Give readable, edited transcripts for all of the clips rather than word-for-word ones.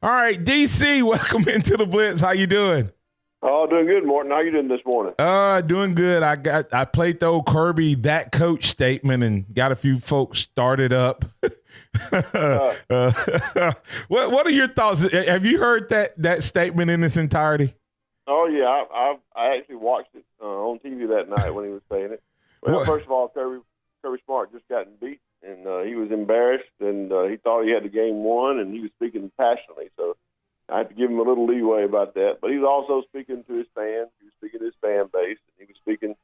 All right, DC, welcome into the Blitz. How you doing? Oh, doing good, Morton. How you doing this morning? Doing good. I played the old Kirby that coach statement and got a few folks started up. What are your thoughts? Have you heard that statement in its entirety? Oh yeah, I actually watched it on TV that night when he was saying it. Well, first of all, Kirby Smart just gotten beat, and he was embarrassed, and he thought he had the game won, and he was speaking passionately. So I have to give him a little leeway about that. But he was also speaking to his fans. He was speaking to his fan base. And he was speaking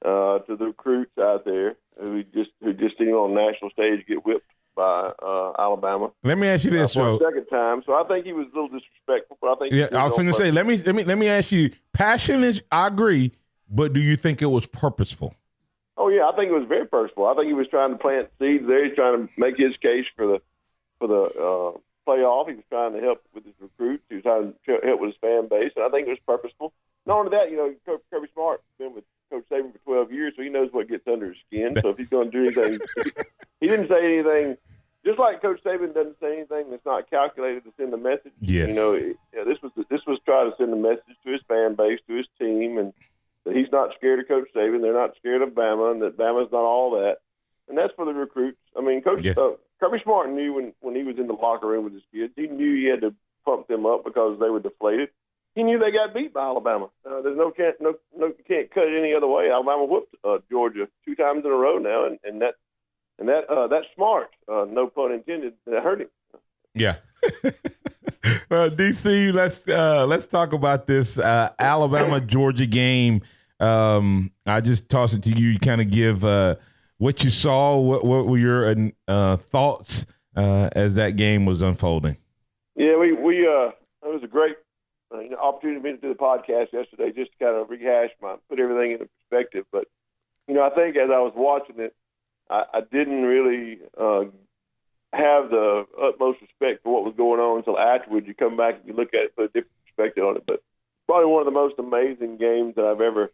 to the recruits out there who just seen him on the national stage get whipped by Alabama. Let me ask you this, for a second time. So I think he was a little disrespectful. But I think I was going to say, let me ask you. Passion is, I agree, but do you think it was purposeful? Oh yeah, I think it was very purposeful. I think he was trying to plant seeds there. He's trying to make his case for the playoff. He was trying to help with his recruits. He was trying to help with his fan base, and I think it was purposeful. Not only that, Kirby Smart's been with Coach Saban for 12 years, so he knows what gets under his skin. So if he's going to do anything, he didn't say anything. Just like Coach Saban doesn't say anything that's not calculated to send a message. Yes. This was trying to send a message to his fan base, to his team, and that he's not scared of Coach Saban. They're not scared of Bama, and that Bama's not all that. And that's for the recruits. I mean, Kirby Smart knew when he was in the locker room with his kids, he knew he had to pump them up because they were deflated. He knew they got beat by Alabama. There's no chance, you can't cut it any other way. Alabama whooped Georgia 2 times in a row now, and that's smart. No pun intended. That hurt him. Yeah. DC, let's talk about this Alabama Georgia game. I just toss it to you. You kind of give what you saw. What were your thoughts as that game was unfolding? Yeah, it was a great opportunity to do the podcast yesterday, just to kind of rehash put everything into perspective. But I think as I was watching it, I didn't really have the utmost respect for what was going on until afterwards. You come back and you look at it, put a different perspective on it. But probably one of the most amazing games that I've ever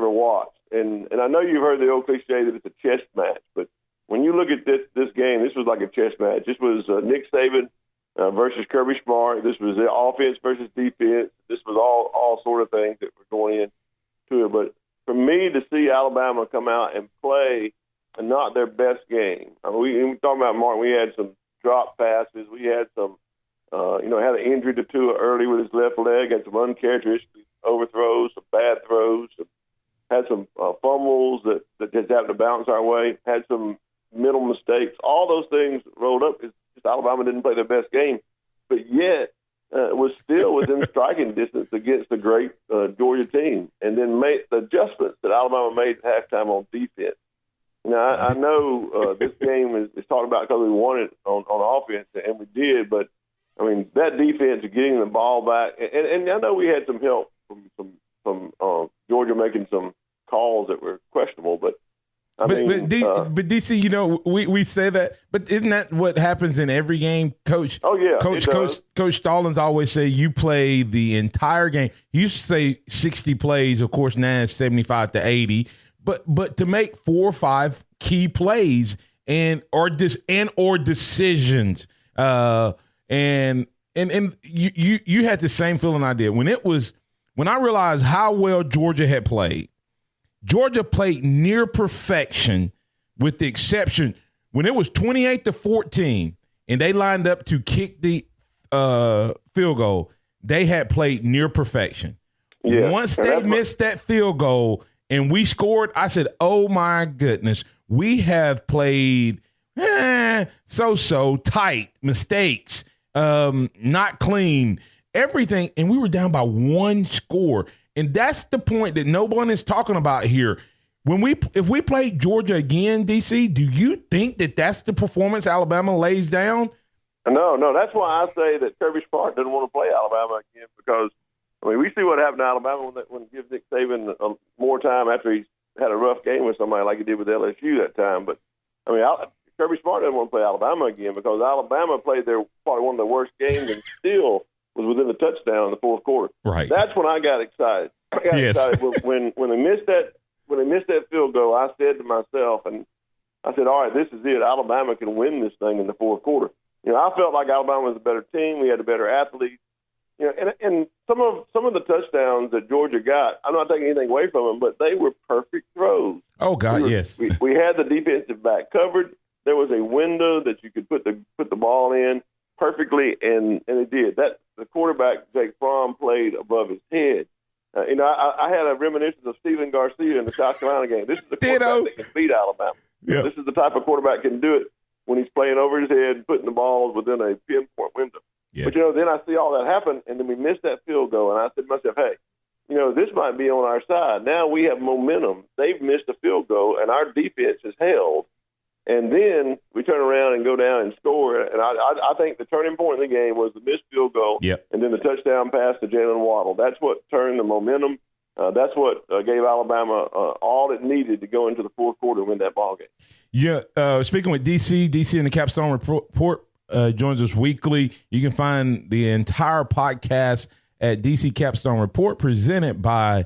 watched. And I know you've heard the old cliche that it's a chess match, but when you look at this game, this was like a chess match. This was Nick Saban versus Kirby Smart. This was the offense versus defense. This was all sort of things that were going into it. But for me to see Alabama come out and play not their best game. I mean, we talking about Martin. We had some drop passes. We had some, had an injury to Tua early with his left leg. Had some uncharacteristic overthrows, some bad throws. Had some fumbles that just happened to bounce our way. Had some middle mistakes. All those things rolled up. It's just Alabama didn't play their best game, but yet was still within striking distance against the great Georgia team. And then made the adjustments that Alabama made at halftime on defense. I know this game is talked about because we won it on offense, and we did. But I mean, that defense of getting the ball back, and I know we had some help from Georgia making some calls that were questionable. But DC, we say that, but isn't that what happens in every game, Coach? Oh yeah, Coach Stallings always say you play the entire game. He used to say 60 plays. Of course, now it's 75 to 80. But to make 4 or 5 key plays or decisions, and you had the same feeling I did when I realized how well Georgia had played. Georgia played near perfection, with the exception when it was 28-14 and they lined up to kick the field goal. They had played near perfection. Yeah. Once they missed that field goal and we scored, I said, oh, my goodness, we have played so tight, mistakes, not clean, everything. And we were down by 1 score. And that's the point that no one is talking about here. If we play Georgia again, DC, do you think that that's the performance Alabama lays down? No. That's why I say that Kirby Smart doesn't want to play Alabama again because, we see what happened to Alabama when it gives Nick Saban more time after he's had a rough game with somebody like he did with LSU that time. But, Kirby Smart doesn't want to play Alabama again because Alabama played probably one of their worst games and still was within a touchdown in the fourth quarter. Right. That's when I got excited. Excited when they missed that field goal. I said to myself, and I said, all right, this is it. Alabama can win this thing in the fourth quarter. I felt like Alabama was a better team. We had a better athlete. And some of the touchdowns that Georgia got, I'm not taking anything away from them, but they were perfect throws. Oh God, yes. We had the defensive back covered. There was a window that you could put the ball in perfectly, and it did. That the quarterback Jake Fromm played above his head. I had a reminiscence of Steven Garcia in the South Carolina game. This is the quarterback that can beat Alabama. Yep. This is the type of quarterback that can do it when he's playing over his head, putting the balls within a pinpoint window. Yes. But, then I see all that happen, and then we missed that field goal. And I said to myself, hey, this might be on our side. Now we have momentum. They've missed a field goal, and our defense is held. And then we turn around and go down and score. And I think the turning point in the game was the missed field goal, yep, and then the touchdown pass to Jalen Waddle. That's what turned the momentum. That's what gave Alabama all it needed to go into the fourth quarter and win that ball game. Yeah, speaking with DC in the Capstone Report joins us weekly. You can find the entire podcast at DC Capstone Report, presented by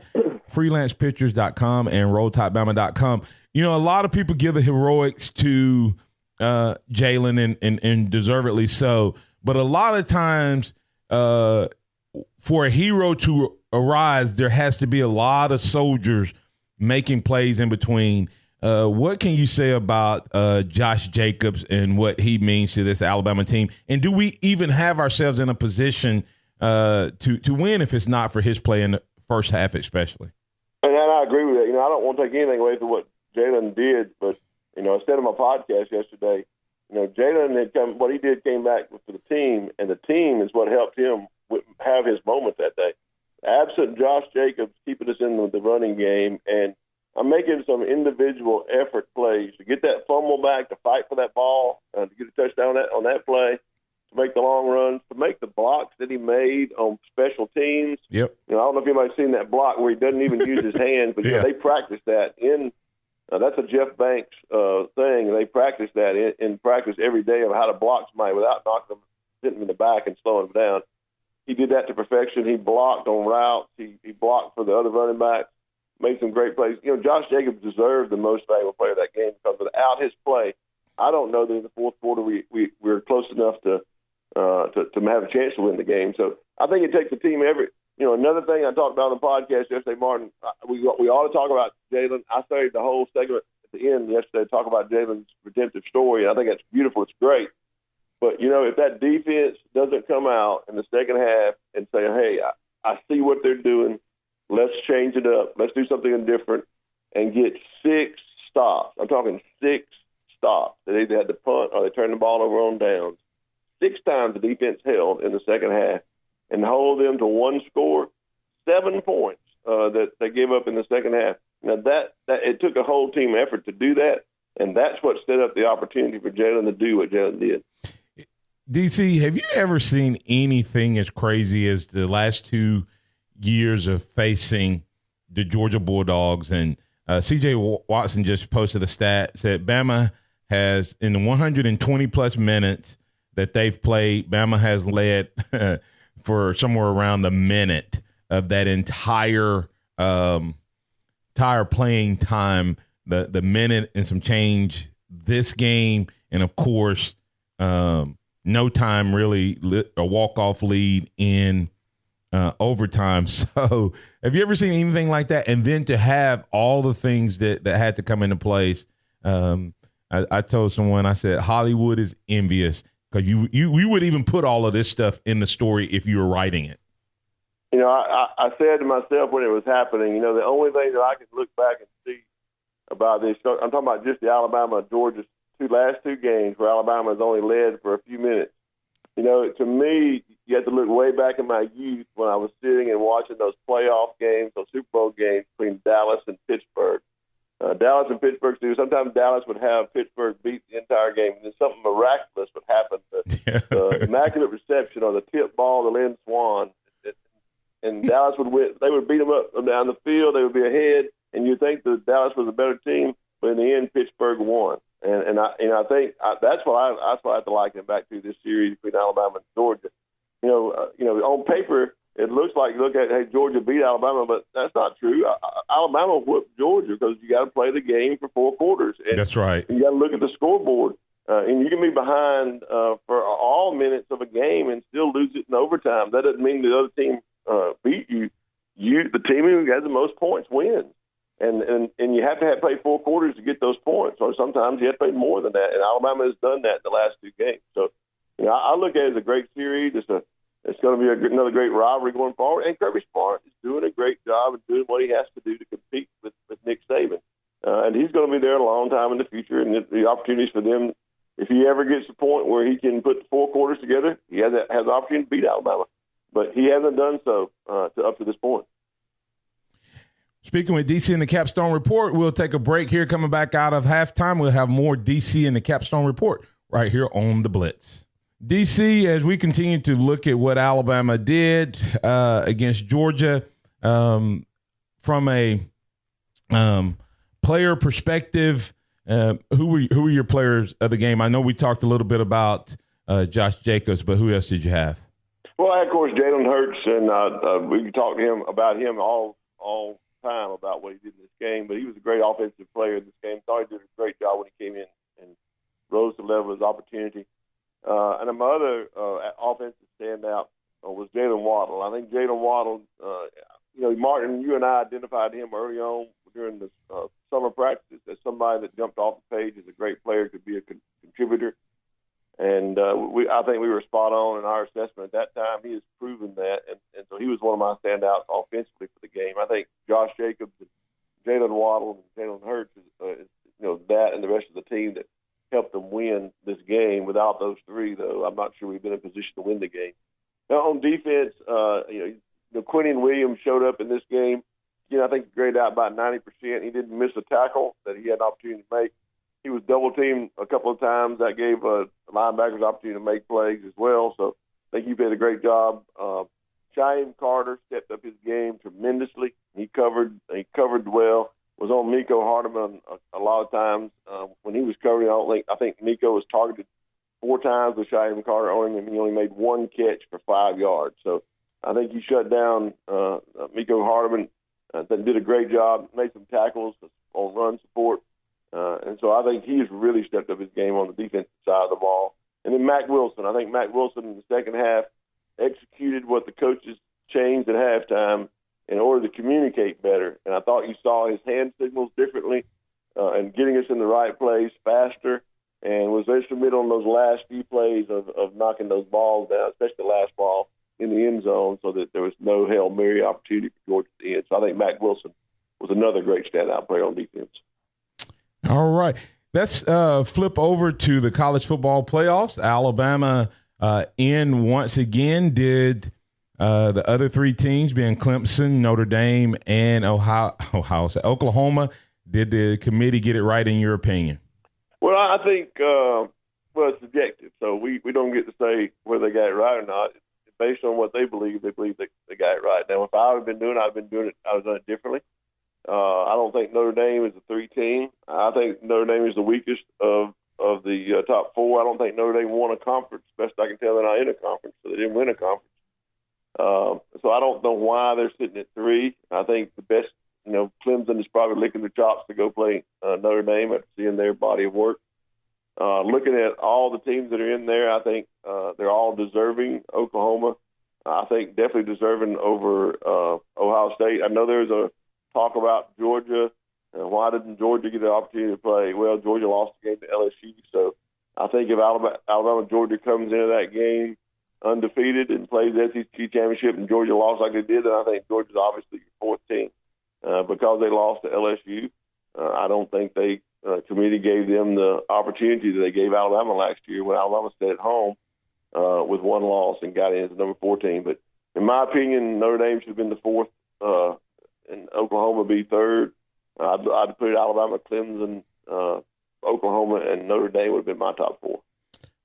freelancepictures.com and rolltopbama.com. A lot of people give the heroics to Jalen and deservedly so, but a lot of times for a hero to arise, there has to be a lot of soldiers making plays in between. What can you say about Josh Jacobs and what he means to this Alabama team? And do we even have ourselves in a position to win if it's not for his play in the first half especially? And I agree with that. I don't want to take anything away from what Jalen did, but, I said in my podcast yesterday, Jalen had come, what he did came back for the team, and the team is what helped him have his moment that day. Absent Josh Jacobs keeping us in the running game, and I'm making some individual effort plays to get that fumble back, to fight for that ball, to get a touchdown on that play, to make the long runs, to make the blocks that he made on special teams. Yep. I don't know if anybody's seen that block where he doesn't even use his hands, but they practice that in that's a Jeff Banks thing, and they practice that in practice every day of how to block somebody without knocking them, hitting them in the back and slowing them down. He did that to perfection. He blocked on routes. He blocked for the other running backs, made some great plays. Josh Jacobs deserved the most valuable player of that game because without his play, I don't know that in the fourth quarter we're close enough to have a chance to win the game. So I think it takes the team another thing I talked about on the podcast yesterday, Martin, we ought to talk about Jalen. I started the whole segment at the end yesterday to talk about Jalen's redemptive story, and I think that's beautiful. It's great. But, if that defense doesn't come out in the second half and say, hey, I see what they're doing, let's change it up, let's do something different, and get 6 stops. I'm talking 6 stops. They either had to punt or they turned the ball over on downs. 6 times the defense held in the second half and hold them to one score, 7 points that they gave up in the second half. Now, that it took a whole team effort to do that, and that's what set up the opportunity for Jalen to do what Jalen did. DC, have you ever seen anything as crazy as the last 2 years of facing the Georgia Bulldogs? And C.J. Watson just posted a stat, said Bama has, in the 120-plus minutes that they've played, Bama has led for somewhere around a minute of that entire playing time, the minute and some change this game, and, of course, no time really, a walk-off lead in overtime. So have you ever seen anything like that? And then to have all the things that had to come into place. I told someone, I said, Hollywood is envious because you would even put all of this stuff in the story if you were writing it. I said to myself when it was happening, the only thing that I could look back and see about this, I'm talking about just the Alabama-Georgia last 2 games where Alabama has only led for a few minutes. To me, you have to look way back in my youth when I was sitting and watching those playoff games, those Super Bowl games between Dallas and Pittsburgh. Dallas and Pittsburgh, sometimes Dallas would have Pittsburgh beat the entire game, and then something miraculous would happen. The immaculate reception or the tip ball to Lynn Swann, and Dallas would win. They would beat them up down the field. They would be ahead, and you'd think that Dallas was a better team, but in the end, Pittsburgh won. And I think that's what I have to liken it back to this series between Alabama and Georgia. On paper it looks like hey, Georgia beat Alabama, but that's not true. Alabama whooped Georgia because you got to play the game for 4 quarters. And that's right. You got to look at the scoreboard. And you can be behind for all minutes of a game and still lose it in overtime. That doesn't mean the other team beat you. The team who has the most points wins. And you have to play 4 quarters to get those points, or sometimes you have to play more than that. And Alabama has done that in the last 2 games. So, I look at it as a great series. It's going to be another great rivalry going forward. And Kirby Smart is doing a great job and doing what he has to do to compete with Nick Saban. And he's going to be there a long time in the future. And the opportunities for them, if he ever gets to the point where he can put the 4 quarters together, he has the opportunity to beat Alabama. But he hasn't done so up to this point. Speaking with DC in the Capstone Report, we'll take a break here. Coming back out of halftime, we'll have more DC in the Capstone Report right here on the Blitz. DC, as we continue to look at what Alabama did against Georgia, from a player perspective, who were your players of the game? I know we talked a little bit about Josh Jacobs, but who else did you have? Well, of course, Jalen Hurts, and we can talk to him about him all time about what he did in this game, but he was a great offensive player in this game. Thought he did a great job when he came in and rose to the level of his opportunity. And my other offensive standout was Jalen Waddle. I think Jalen Waddle, Martin, you and I identified him early on during the summer practice as somebody that jumped off the page as a great player, could be a contributor. And I think we were spot on in our assessment at that time. He has proven that, and so he was one of my standouts offensively for the game. I think Josh Jacobs and Jalen Waddle and Jalen Hurts is that and the rest of the team that helped them win this game. Without those 3, though, I'm not sure we've been in a position to win the game. Now, on defense, Quinton Williams showed up in this game. I think graded out about 90%. He didn't miss a tackle that he had an opportunity to make. He was double-teamed a couple of times. That gave linebackers opportunity to make plays as well. So I think he did a great job. Shyheim Carter stepped up his game tremendously. He covered well. Was on Nico Hardeman a lot of times. When he was covering, I think Nico was targeted 4 times with Shyheim Carter on him, and he only made 1 catch for 5 yards. So I think he shut down Nico Hardeman. Did a great job, made some tackles on run support. And so I think he's really stepped up his game on the defensive side of the ball. And then Mack Wilson. I think Mack Wilson in the second half executed what the coaches changed at halftime in order to communicate better. And I thought you saw his hand signals differently and getting us in the right place faster, and was instrumental on those last few plays of knocking those balls down, especially the last ball in the end zone, so that there was no Hail Mary opportunity for Georgia at the end. So I think Mack Wilson was another great standout player on defense. All right. Let's flip over to the college football playoffs. Alabama in once again. Did the other 3 teams, being Clemson, Notre Dame, and Oklahoma, did the committee get it right in your opinion? Well, I think it's subjective, so we don't get to say whether they got it right or not. It's based on what they believe they got it right. Now, if I would have been doing it, I would have done it differently. I don't think Notre Dame is a 3 team. I think Notre Dame is the weakest of the top 4. I don't think Notre Dame won a conference. Best I can tell, they're not in a conference, so they didn't win a conference. So I don't know why they're sitting at 3. I think the best, Clemson is probably licking their chops to go play Notre Dame after seeing their body of work. Looking at all the teams that are in there, I think they're all deserving. Oklahoma, I think, definitely deserving over Ohio State. I know there's a talk about Georgia. Why didn't Georgia get the opportunity to play? Well, Georgia lost the game to LSU. So I think if Alabama Georgia comes into that game undefeated and plays the SEC championship and Georgia lost like they did, then I think Georgia's obviously your 4th team. Because they lost to LSU, I don't think the committee gave them the opportunity that they gave Alabama last year when Alabama stayed at home with 1 loss and got in as the number 14. But in my opinion, Notre Dame should have been the 4th. And Oklahoma be 3rd. I'd put Alabama, Clemson, Oklahoma, and Notre Dame would have been my top 4.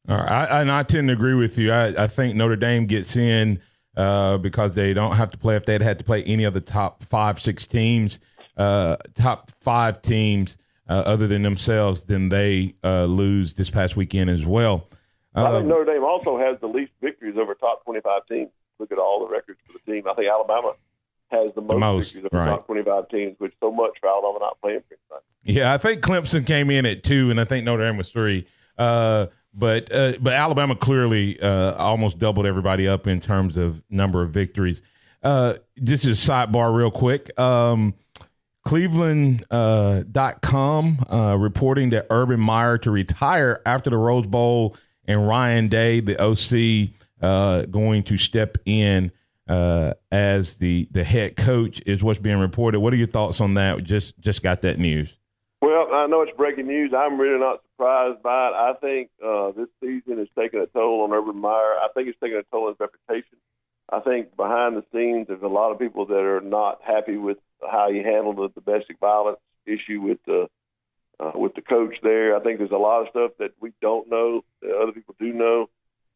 All right, I tend to agree with you. I think Notre Dame gets in because they don't have to play. If they'd had to play any of the top 5-6 teams, top 5 teams other than themselves, then they lose this past weekend as well. I think Notre Dame also has the least victories over top 25 teams. Look at all the records for the team. I think Alabama has the most victories of the top 25 teams, which so much for Alabama not playing for anybody. Yeah, I think Clemson came in at 2, and I think Notre Dame was 3. But Alabama clearly almost doubled everybody up in terms of number of victories. Just a sidebar real quick. Cleveland.com reporting that Urban Meyer to retire after the Rose Bowl and Ryan Day, the OC, going to step in as the head coach is what's being reported. What are your thoughts on that? Just got that news. Well, I know it's breaking news. I'm really not surprised by it. I think this season has taken a toll on Urban Meyer. I think it's taken a toll on his reputation. I think behind the scenes there's a lot of people that are not happy with how he handled the domestic violence issue with the coach there. I think there's a lot of stuff that we don't know that other people do know.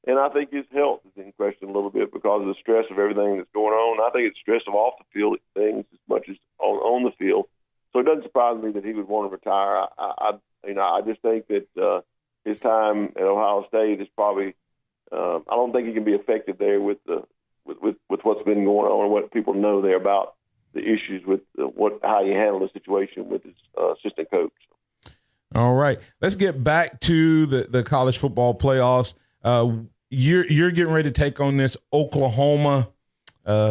And I think his health is in question a little bit because of the stress of everything that's going on. I think it's stress of off the field things as much as on the field. So it doesn't surprise me that he would want to retire. I just think that his time at Ohio State is probably. I don't think he can be effective there with what's been going on and what people know there about the issues with how you handle the situation with his assistant coach. All right, let's get back to the college football playoffs. You're getting ready to take on this Oklahoma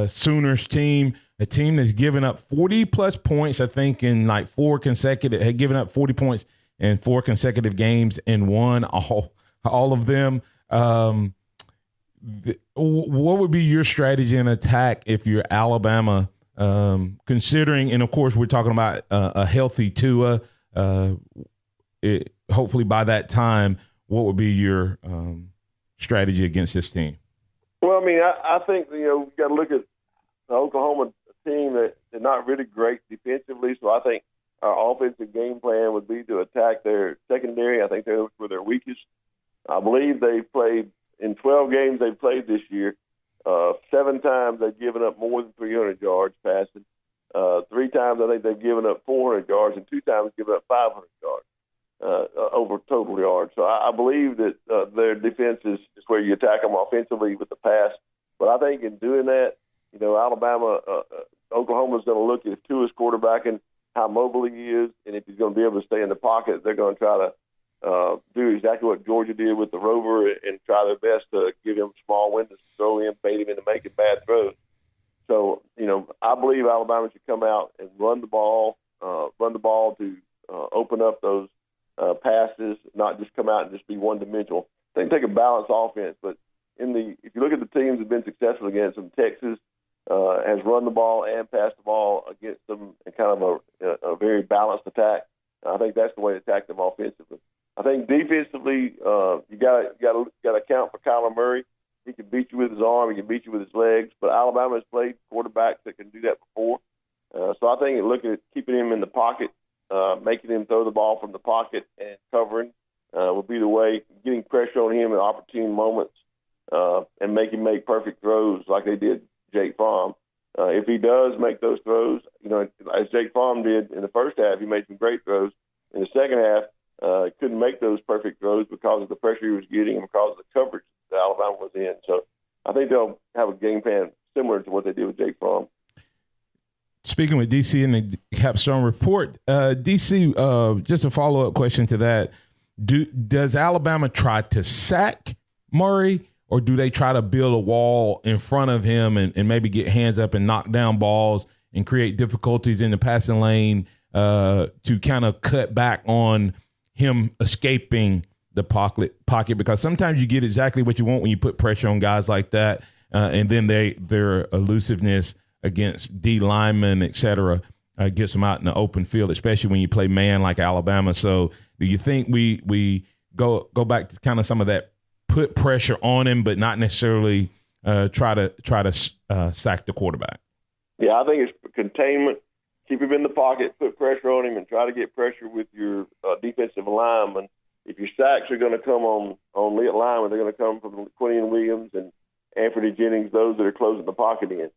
Sooners team, a team that's given up 40-plus points, I think, in like had given up 40 points in 4 consecutive games and won all of them. What would be your strategy and attack if you're Alabama, considering, and of course we're talking about a healthy Tua, hopefully by that time, what would be your strategy against this team? Well, I mean, I think, we've got to look at the Oklahoma team that they're not really great defensively, so I think our offensive game plan would be to attack their secondary. I think they're where they're weakest. I believe they played in 12 games they've played this year. 7 times they've given up more than 300 yards passing. 3 times I think they've given up 400 yards, and 2 times given up 500 yards over total yards. So I believe that their defense is where you attack them offensively with the pass. But I think in doing that, Oklahoma's going to look at Tua's quarterbacking, how mobile he is, and if he's going to be able to stay in the pocket, they're going to try to do exactly what Georgia did with the Rover and try their best to give him small windows to throw in, bait him into making bad throws. So, I believe Alabama should come out and run the ball to open up those passes, not just come out and just be one-dimensional. They can take a balanced offense, but if you look at the teams that have been successful against them, Texas has run the ball and passed the ball against them in kind of a very balanced attack. I think that's the way to attack them offensively. I think defensively, you got to account for Kyler Murray. He can beat you with his arm, he can beat you with his legs, but Alabama has played quarterbacks that can do that before. So I think looking at keeping him in the pocket, making him throw the ball from the pocket and covering will be the way, getting pressure on him in opportune moments and make him make perfect throws like they did Jake Fromm. If he does make those throws, as Jake Fromm did in the first half, he made some great throws. In the second half, couldn't make those perfect throws because of the pressure he was getting and because of the coverage that Alabama was in. So I think they'll have a game plan similar to what they did with Jake Fromm. Speaking with DC in the Capstone report, DC, just a follow-up question to that. Does Alabama try to sack Murray, or do they try to build a wall in front of him and maybe get hands up and knock down balls and create difficulties in the passing lane to kind of cut back on him escaping the pocket? Because sometimes you get exactly what you want when you put pressure on guys like that, and then their elusiveness against D linemen, et cetera, gets them out in the open field, especially when you play man like Alabama. So do you think we go back to kind of some of that, put pressure on him, but not necessarily try to sack the quarterback? Yeah, I think it's containment. Keep him in the pocket, put pressure on him, and try to get pressure with your defensive lineman. If your sacks are going to come on lead linemen, they're going to come from Quinion Williams and Anthony Jennings, those that are closing the pocket in.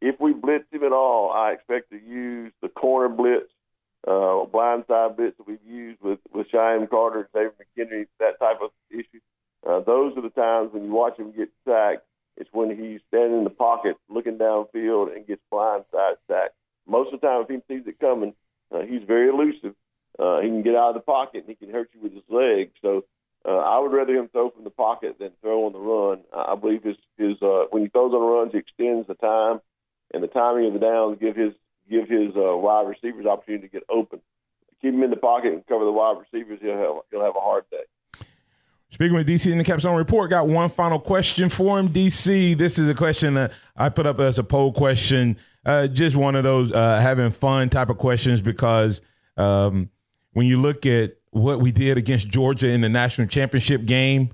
If we blitz him at all, I expect to use the corner blitz, blindside blitz that we've used with Shyam Carter, David McHenry, that type of issue. Those are the times when you watch him get sacked. It's when he's standing in the pocket, looking downfield, and gets blindside sacked. Most of the time, if he sees it coming, he's very elusive. He can get out of the pocket, and he can hurt you with his legs. So I would rather him throw from the pocket than throw on the run. I believe his when he throws on the runs, he extends the time and the timing of the downs, give his wide receivers opportunity to get open. Keep him in the pocket and cover the wide receivers, he'll have a hard day. Speaking with DC in the Capstone Report, got one final question for him. DC, this is a question that I put up as a poll question, just one of those having fun type of questions, because when you look at what we did against Georgia in the national championship game,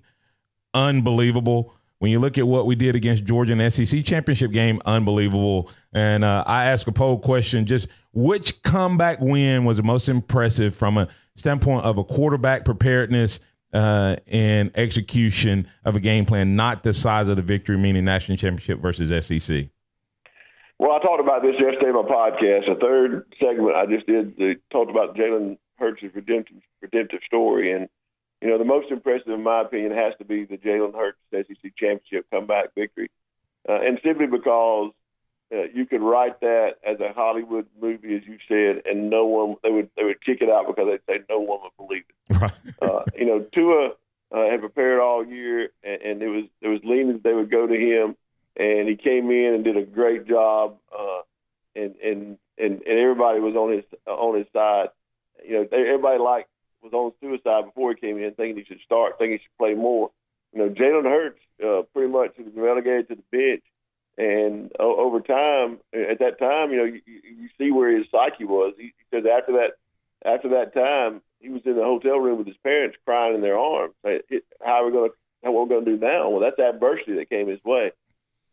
unbelievable. When you look at what we did against Georgia in the SEC championship game, unbelievable. And I asked a poll question, just which comeback win was the most impressive from a standpoint of a quarterback preparedness and execution of a game plan, not the size of the victory, meaning national championship versus SEC? Well, I talked about this yesterday in my podcast. The third segment I just did, talked about Jalen Hurts' redemptive story. And, you know, the most impressive, in my opinion, has to be the Jalen Hurts SEC championship comeback victory. And simply because you could write that as a Hollywood movie, as you said, and no one, they would kick it out because they'd say no one would believe it. Right. You know, Tua had prepared all year, and there was leaning that they would go to him, and he came in and did a great job, and everybody was on his side. You know, everybody was on Tua's side before he came in, thinking he should start, thinking he should play more. You know, Jalen Hurts pretty much was relegated to the bench, and over time, at that time, you know, you see where his psyche was. He says after that time, he was in the hotel room with his parents crying in their arms. What are we going to do now? Well, that's adversity that came his way.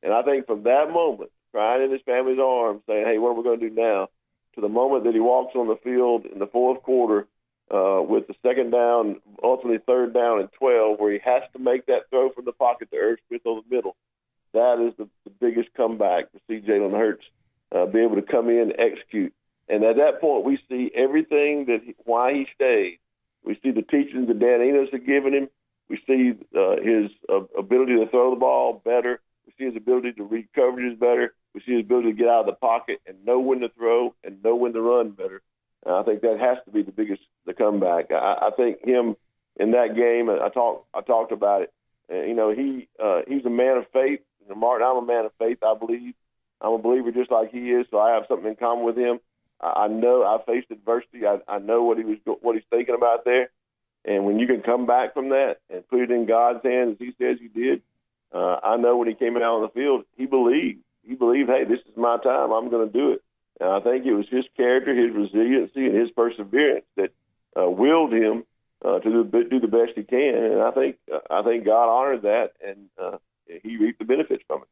And I think from that moment, crying in his family's arms, saying, hey, what are we going to do now, to the moment that he walks on the field in the fourth quarter with the second down, ultimately third down and 12, where he has to make that throw from the pocket to Irv Smith over the middle. That is the biggest comeback to see Jalen Hurts be able to come in and execute. And at that point, we see everything why he stayed. We see the teachings that Dan Enos had given him. We see his ability to throw the ball better. We see his ability to read coverages better. We see his ability to get out of the pocket and know when to throw and know when to run better. And I think that has to be the comeback. I think him in that game, I talked about it. You know, he's a man of faith. Martin, I'm a man of faith, I believe. I'm a believer just like he is, so I have something in common with him. I know I faced adversity. I know what he's thinking about there. And when you can come back from that and put it in God's hands, as he says you did, I know when he came out on the field, he believed, hey, this is my time. I'm going to do it. And I think it was his character, his resiliency, and his perseverance that willed him to do the best he can. And I think God honored that, and he reaped the benefits from it.